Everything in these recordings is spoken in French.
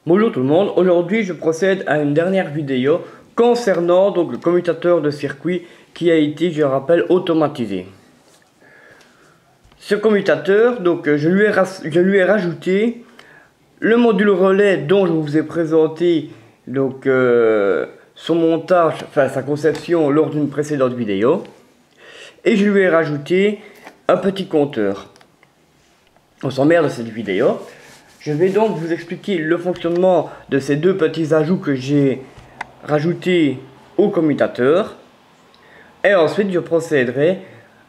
Bonjour tout le monde, aujourd'hui je procède à une dernière vidéo concernant donc le commutateur de circuit qui a été, je rappelle, automatisé. Ce commutateur, donc je lui ai rajouté le module relais dont je vous ai présenté donc son montage, enfin sa conception lors d'une précédente vidéo, et je lui ai rajouté un petit compteur. Au sommaire de cette vidéo, je vais donc vous expliquer le fonctionnement de ces deux petits ajouts que j'ai rajoutés au commutateur. Et ensuite, je procéderai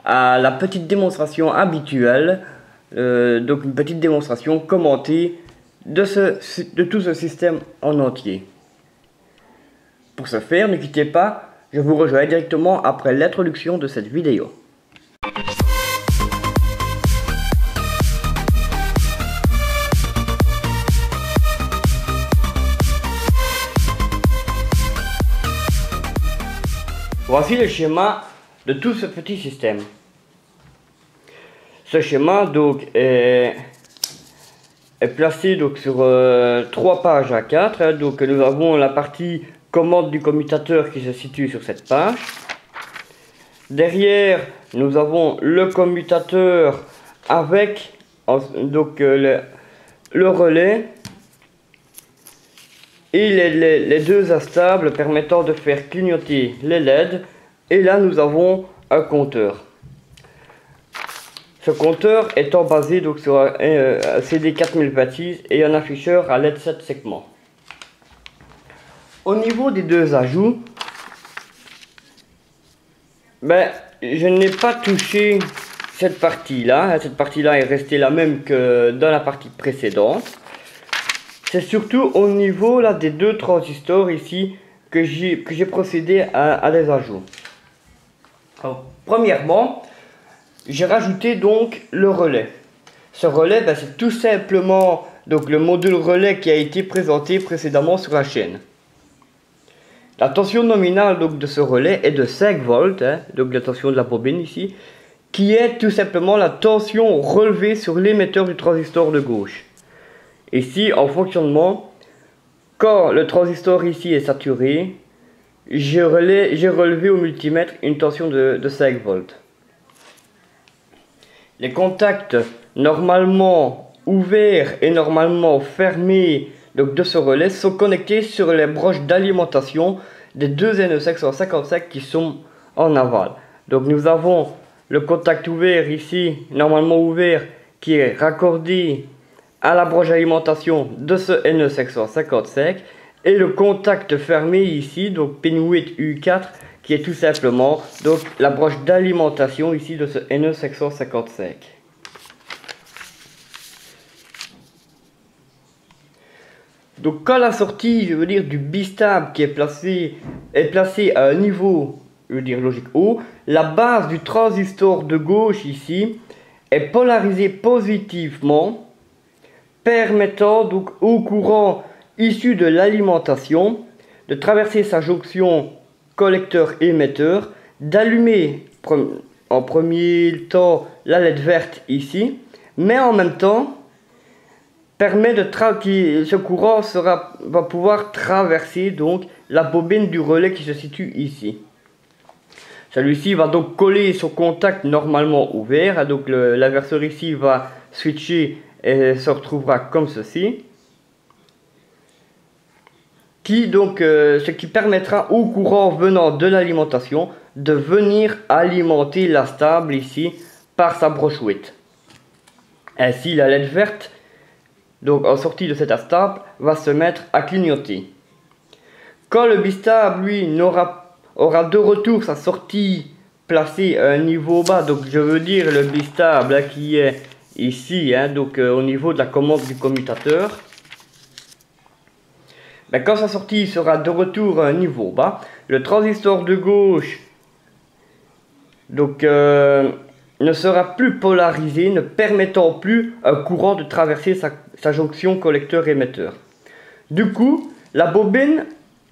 à la petite démonstration habituelle, donc une petite démonstration commentée de tout ce système en entier. Pour ce faire, ne quittez pas, je vous rejoins directement après l'introduction de cette vidéo. Voici le schéma de tout ce petit système. Ce schéma donc est placé donc sur 3 pages A4. Donc nous avons la partie commande du commutateur qui se situe sur cette page. Derrière, nous avons le commutateur avec donc le relais et les deux instables permettant de faire clignoter les LED. Et là nous avons un compteur. Ce compteur étant basé donc sur un CD 4026 et un afficheur à LED 7 segments. Au niveau des deux ajouts, je n'ai pas touché cette partie là. Cette partie là est restée la même que dans la partie précédente. C'est surtout au niveau là des deux transistors ici que j'ai procédé à des ajouts. Alors, premièrement, j'ai rajouté donc le relais. Ce relais, c'est tout simplement donc le module relais qui a été présenté précédemment sur la chaîne. La tension nominale donc de ce relais est de 5 volts, donc la tension de la bobine ici, qui est tout simplement la tension relevée sur l'émetteur du transistor de gauche. Ici, en fonctionnement, quand le transistor ici est saturé, j'ai relevé au multimètre une tension de 5 volts. Les contacts normalement ouverts et normalement fermés donc, de ce relais sont connectés sur les broches d'alimentation des deux NE555 qui sont en aval. Donc nous avons le contact ouvert ici, normalement ouvert, qui est raccordé à la broche d'alimentation de ce NE555 et le contact fermé ici, donc pin 8 U4, qui est tout simplement donc la broche d'alimentation ici de ce NE555. Donc quand la sortie, je veux dire, du bistable qui est placé à un niveau, je veux dire, logique haut, la base du transistor de gauche ici est polarisée positivement, permettant donc au courant issu de l'alimentation de traverser sa jonction collecteur-émetteur, d'allumer en premier temps la LED verte ici, mais en même temps permet ce courant va pouvoir traverser donc la bobine du relais qui se situe ici. Celui-ci va donc coller son contact normalement ouvert, donc l'inverseur ici va switcher et se retrouvera comme ceci. Ce qui permettra au courant venant de l'alimentation de venir alimenter la stable ici par sa broche 8. Ainsi la LED verte, donc en sortie de cette stable, va se mettre à clignoter. Quand le bistable lui aura de retour sa sortie placée à un niveau bas, donc je veux dire le bistable qui est ici, au niveau de la commande du commutateur. Quand sa sortie sera de retour à un niveau bas, le transistor de gauche ne sera plus polarisé, ne permettant plus un courant de traverser sa jonction collecteur-émetteur. Du coup, la bobine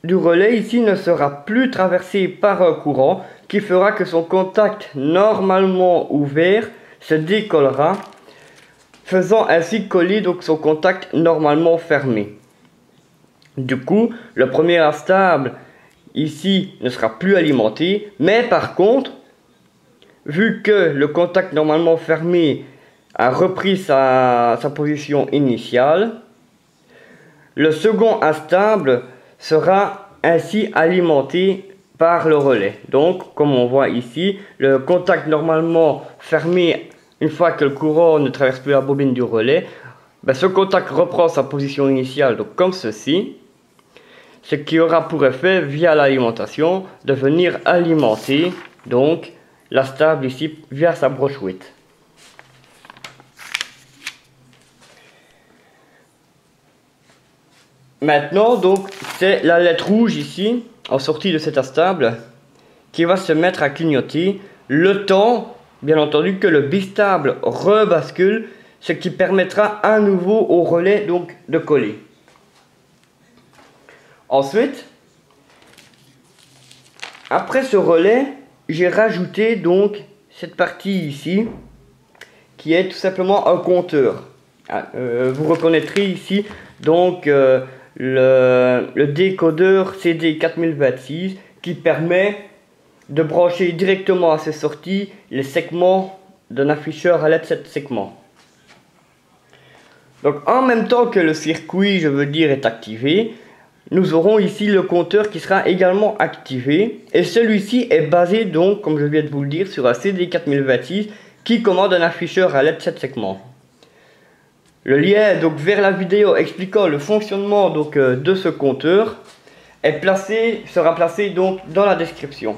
du relais ici ne sera plus traversée par un courant qui fera que son contact normalement ouvert se décollera, faisant ainsi coller donc son contact normalement fermé. Du coup, le premier astable ici ne sera plus alimenté, mais par contre, vu que le contact normalement fermé a repris sa position initiale, le second astable sera ainsi alimenté par le relais. Donc, comme on voit ici, le contact normalement fermé, une fois que le courant ne traverse plus la bobine du relais, ben, ce contact reprend sa position initiale, donc comme ceci, ce qui aura pour effet, via l'alimentation, de venir alimenter donc l'astable ici via sa broche 8. Maintenant, donc, c'est la lettre rouge ici, en sortie de cet astable, qui va se mettre à clignoter le temps, bien entendu, que le bistable rebascule, ce qui permettra à nouveau au relais donc de coller. Ensuite, après ce relais, j'ai rajouté donc cette partie ici, qui est tout simplement un compteur. Vous reconnaîtrez ici donc le décodeur CD4026 qui permet de brancher directement à ses sorties les segments d'un afficheur à l'aide de cet segment. Donc en même temps que le circuit, je veux dire, est activé, nous aurons ici le compteur qui sera également activé, et celui-ci est basé donc, comme je viens de vous le dire, sur un CD4026 qui commande un afficheur à l'aide de cet segment. Le lien donc vers la vidéo expliquant le fonctionnement donc de ce compteur sera placé donc dans la description,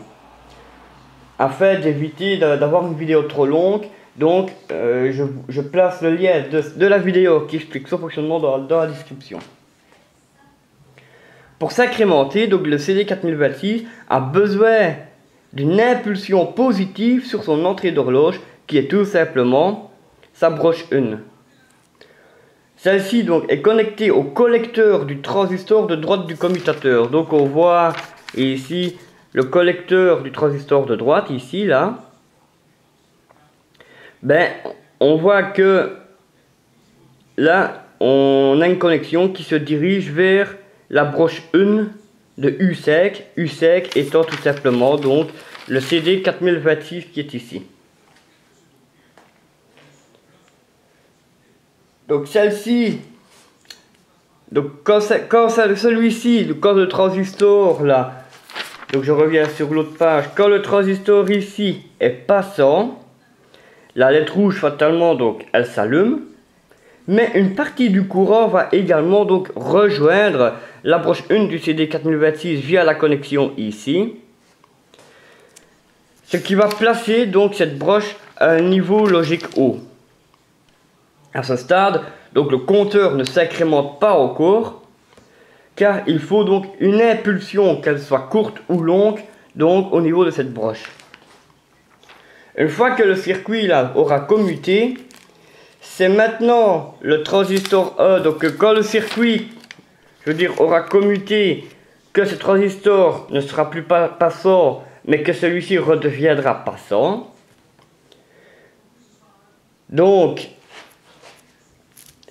afin d'éviter d'avoir une vidéo trop longue. Donc je place le lien de la vidéo qui explique son fonctionnement dans la description. Pour s'incrémenter, donc le CD4026 a besoin d'une impulsion positive sur son entrée d'horloge, qui est tout simplement sa broche 1. Celle-ci donc est connectée au collecteur du transistor de droite du commutateur. Donc on voit ici le collecteur du transistor de droite, ici là. Ben, on voit que là, on a une connexion qui se dirige vers la broche 1 de U5, U5 étant tout simplement donc le CD4026 qui est ici. Donc celle-ci, donc quand celui-ci, quand le transistor là, donc je reviens sur l'autre page, quand le transistor ici est passant, la lettre rouge fatalement donc elle s'allume, mais une partie du courant va également donc rejoindre la broche 1 du CD4026 via la connexion ici, ce qui va placer donc cette broche à un niveau logique haut. À ce stade, donc le compteur ne s'incrémente pas encore, car il faut donc une impulsion, qu'elle soit courte ou longue, donc au niveau de cette broche. Une fois que le circuit là aura commuté, c'est maintenant le transistor 1, donc quand le circuit, je veux dire, aura commuté, que ce transistor ne sera plus passant, mais que celui-ci redeviendra passant. Donc,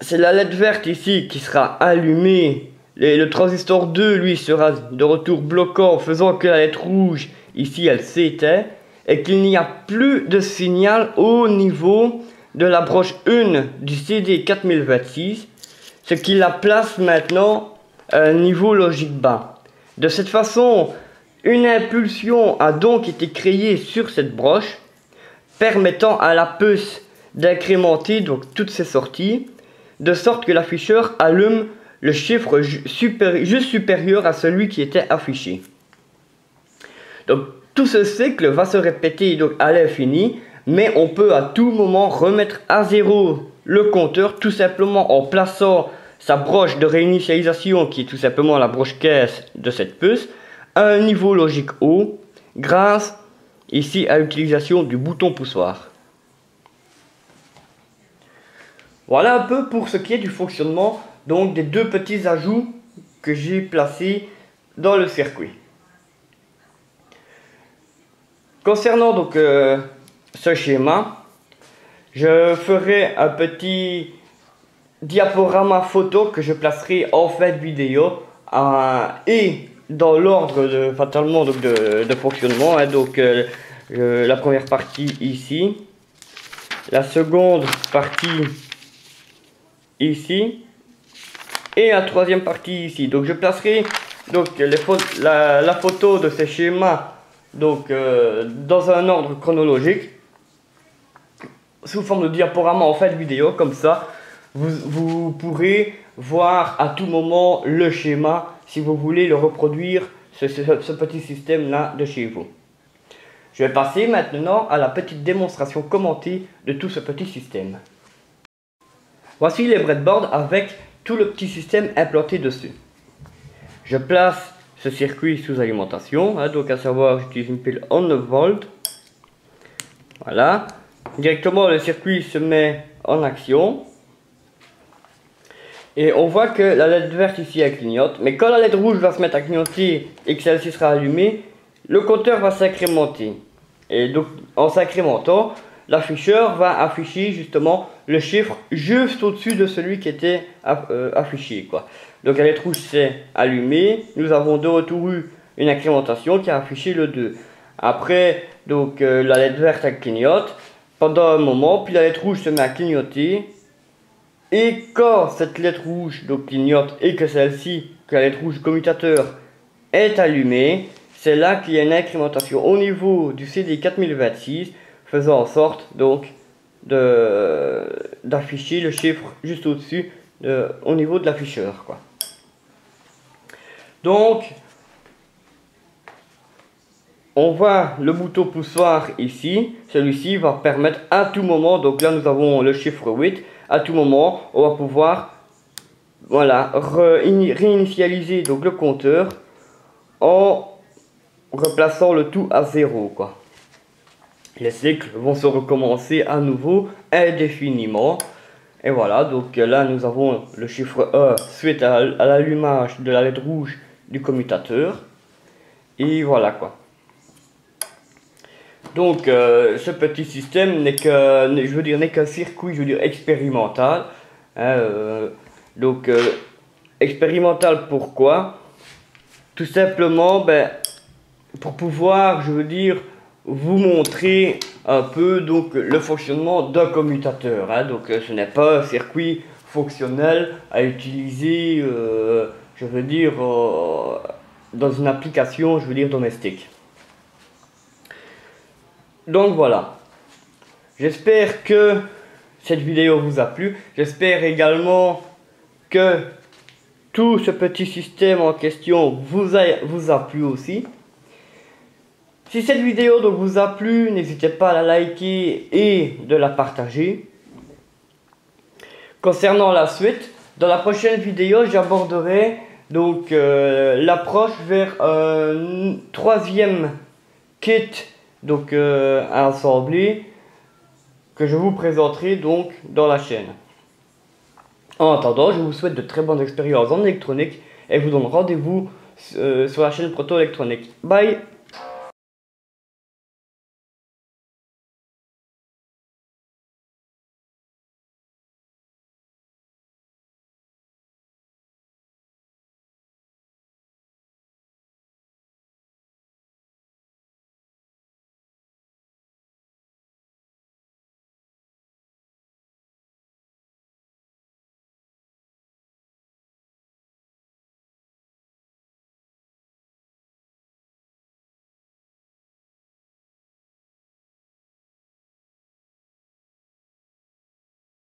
c'est la LED verte ici qui sera allumée. Le transistor 2, lui, sera de retour bloquant, faisant que la LED rouge, ici, elle s'éteint. Et qu'il n'y a plus de signal au niveau de la broche 1 du CD4026. Ce qui la place maintenant à un niveau logique bas. De cette façon, une impulsion a donc été créée sur cette broche, permettant à la puce d'incrémenter donc toutes ses sorties, de sorte que l'afficheur allume le chiffre juste supérieur à celui qui était affiché. Donc tout ce cycle va se répéter donc à l'infini, mais on peut à tout moment remettre à zéro le compteur tout simplement en plaçant sa broche de réinitialisation, qui est tout simplement la broche caisse de cette puce, à un niveau logique haut, grâce ici à l'utilisation du bouton poussoir. Voilà un peu pour ce qui est du fonctionnement donc des deux petits ajouts que j'ai placés dans le circuit. Concernant donc ce schéma, je ferai un petit diaporama photo que je placerai en fin de vidéo et dans l'ordre fatalement donc de fonctionnement, hein, donc la première partie ici, la seconde partie ici et la troisième partie ici. Donc je placerai donc la photo de ces schémas donc dans un ordre chronologique sous forme de diaporama en fait vidéo, comme ça vous pourrez voir à tout moment le schéma si vous voulez le reproduire, ce petit système là de chez vous. Je vais passer maintenant à la petite démonstration commentée de tout ce petit système. Voici les breadboards avec tout le petit système implanté dessus. Je place ce circuit sous alimentation, hein, donc à savoir j'utilise une pile en 9 volts. Voilà. Directement le circuit se met en action. Et on voit que la LED verte ici elle clignote. Mais quand la LED rouge va se mettre à clignoter et que celle-ci sera allumée, le compteur va s'incrémenter. Et donc en s'incrémentant, l'afficheur va afficher justement le chiffre juste au-dessus de celui qui était affiché, quoi. Donc la LED rouge s'est allumée. Nous avons de retour eu une incrémentation qui a affiché le 2. Après, donc la LED verte elle clignote pendant un moment, puis la LED rouge se met à clignoter. Et quand cette LED rouge donc clignote et que celle-ci, que la LED rouge commutateur est allumée, c'est là qu'il y a une incrémentation au niveau du CD 4026, faisant en sorte donc d'afficher le chiffre juste au-dessus au niveau de l'afficheur, quoi. Donc on voit le bouton poussoir ici. Celui-ci va permettre à tout moment, donc là nous avons le chiffre 8, à tout moment on va pouvoir voilà réinitialiser donc le compteur en replaçant le tout à 0, quoi. Les cycles vont se recommencer à nouveau indéfiniment. Et voilà, donc là nous avons le chiffre 1 suite à l'allumage de la LED rouge du commutateur. Et voilà, quoi. Donc ce petit système n'est qu'un circuit, je veux dire, expérimental. Hein, donc expérimental pourquoi? Tout simplement pour pouvoir, je veux dire, vous montrer un peu donc le fonctionnement d'un commutateur, hein. Donc ce n'est pas un circuit fonctionnel à utiliser, je veux dire, dans une application, je veux dire, domestique. Donc voilà, j'espère que cette vidéo vous a plu. J'espère également que tout ce petit système en question vous a plu aussi. Si cette vidéo donc vous a plu, n'hésitez pas à la liker et de la partager. Concernant la suite, dans la prochaine vidéo, j'aborderai donc l'approche vers un troisième kit donc à assembler que je vous présenterai donc dans la chaîne. En attendant, je vous souhaite de très bonnes expériences en électronique et vous donne rendez-vous sur la chaîne Proto Électronique. Bye!